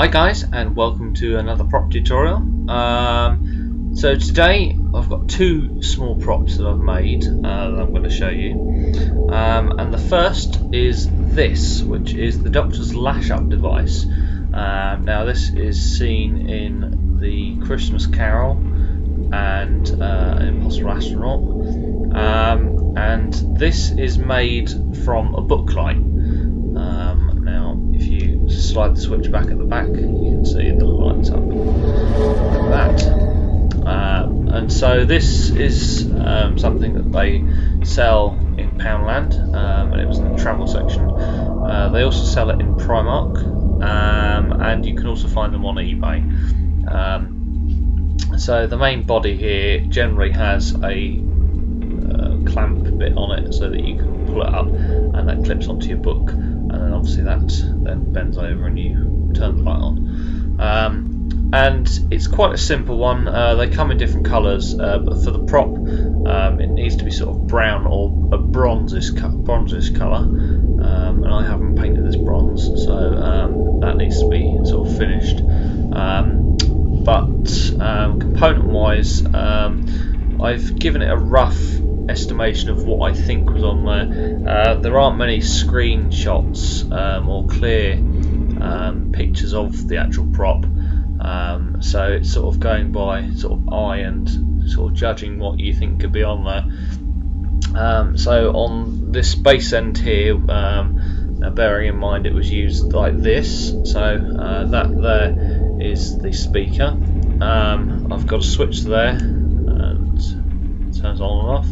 Hi guys, and welcome to another prop tutorial. So today I've got two small props that I've made that I'm going to show you. And the first is this, which is the Doctor Lash up device. Now this is seen in the Christmas Carol and Impossible Astronaut. And this is made from a book light. Now if you slide the switch back at the back, you can see the lights up like that. And so this is something that they sell in Poundland, and it was in the travel section. They also sell it in Primark, and you can also find them on eBay. So the main body here generally has a clamp bit on it so that you can pull it up and that clips onto your book, and then obviously that then bends over and you turn the light on. And it's quite a simple one. They come in different colours, but for the prop it needs to be sort of brown or a bronzish colour, and I haven't painted this bronze, so that needs to be sort of finished. But component wise, I've given it a rough estimation of what I think was on there. There aren't many screenshots or clear pictures of the actual prop, so it's sort of going by sort of eye and sort of judging what you think could be on there. So on this base end here, now bearing in mind it was used like this, so that there is the speaker. I've got a switch there and it turns on and off,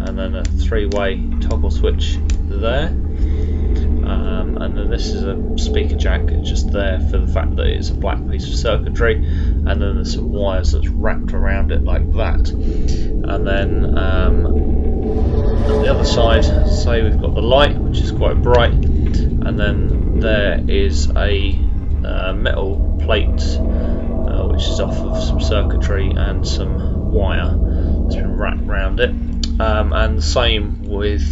and then a three-way toggle switch there, and then this is a speaker jack. It's just there for the fact that it's a black piece of circuitry, and then there's some wires that's wrapped around it like that. And then on the other side, say we've got the light, which is quite bright, and then there is a metal plate which is off of some circuitry and some wire that's been wrapped around it, and the same with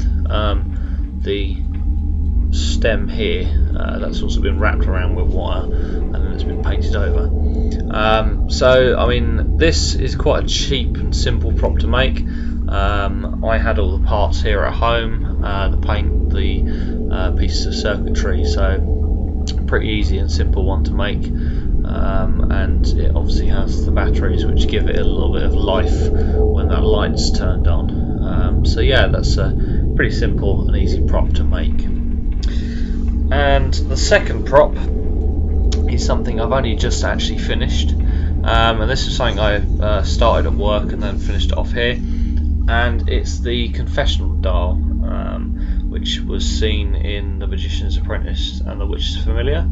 the stem here, that's also been wrapped around with wire and then it's been painted over. So I mean, this is quite a cheap and simple prop to make. I had all the parts here at home, the paint, the pieces of circuitry, so pretty easy and simple one to make. And it obviously has the batteries which give it a little bit of life when that light's turned on. So yeah, that's a pretty simple and easy prop to make. And the second prop is something I've only just actually finished, and this is something I started at work and then finished it off here, and it's the confessional dial, which was seen in the Magicians Apprentice and the Witch's Familliar.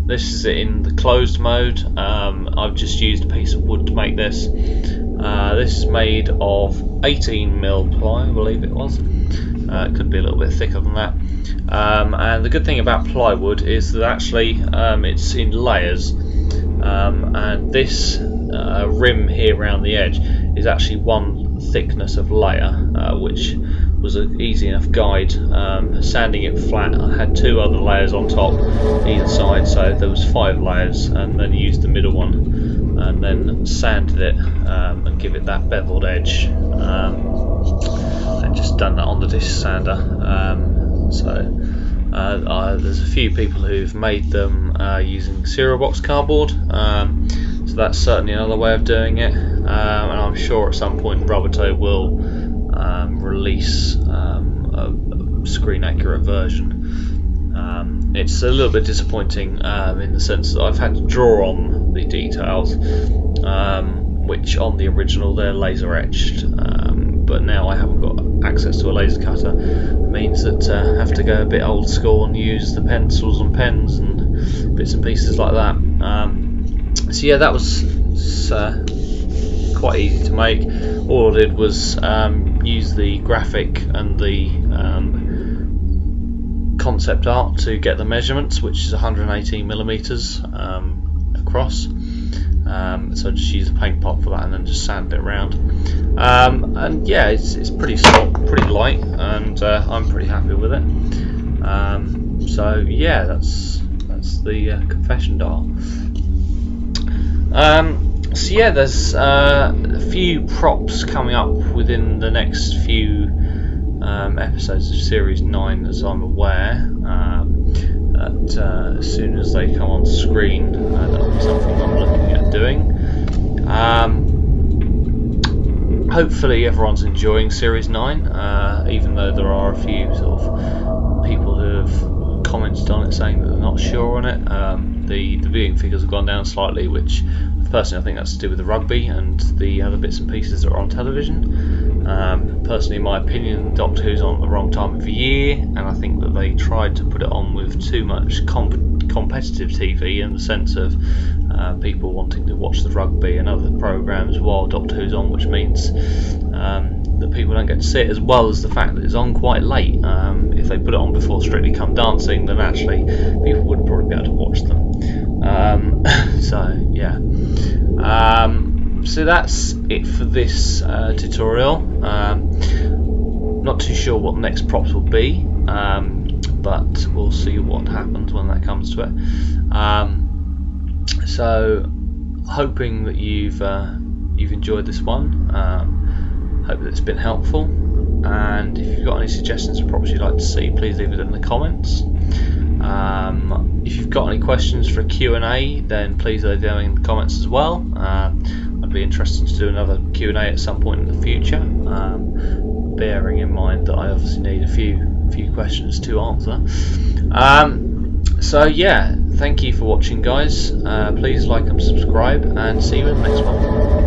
This is in the closed mode. I've just used a piece of wood to make this. This is made of 18mm ply, I believe it was. It could be a little bit thicker than that. And the good thing about plywood is that actually it's in layers, and this rim here around the edge is actually one thickness of layer, which was an easy enough guide. Sanding it flat, I had two other layers on top either side, so there was 5 layers, and then used the middle one and then sanded it and give it that beveled edge, and just done that on the disc sander. There's a few people who've made them using cereal box cardboard, so that's certainly another way of doing it, and I'm sure at some point Roboto will release a screen accurate version. It's a little bit disappointing in the sense that I've had to draw on the details, which on the original they're laser etched, but now I haven't got access to a laser cutter. It means that I have to go a bit old school and use the pencils and pens and bits and pieces like that. So yeah, that was quite easy to make. All I did was use the graphic and the concept art to get the measurements, which is 118mm across. So just use a paint pot for that and then just sand it around. And yeah, it's pretty soft, pretty light, and I'm pretty happy with it. So yeah, that's hence the confession dial. So yeah, there's a few props coming up within the next few episodes of Series 9, as I'm aware. As soon as they come on screen, that'll be something I'm looking at doing. Hopefully everyone's enjoying Series 9, even though there are a few sort of people who have commented on it saying that they're not sure on it. The viewing figures have gone down slightly, which personally I think that's to do with the rugby and the other bits and pieces that are on television. Personally, in my opinion, Doctor Who's on at the wrong time of the year, and I think that they tried to put it on with too much competitive TV, in the sense of people wanting to watch the rugby and other programmes while Doctor Who's on, which means that people don't get to see it, as well as the fact that it's on quite late. If they put it on before Strictly Come Dancing, then actually people would probably be able to watch them. So yeah, so that's it for this tutorial. Not too sure what the next props will be, but we'll see what happens when that comes to it. So hoping that you've enjoyed this one. Hope that it's been helpful, and if you've got any suggestions for props you'd like to see, please leave it in the comments. If you've got any questions for a Q&A, then please leave them in the comments as well. I'd be interested to do another Q&A at some point in the future, bearing in mind that I obviously need a few questions to answer. So yeah, thank you for watching, guys. Please like and subscribe, and see you in the next one.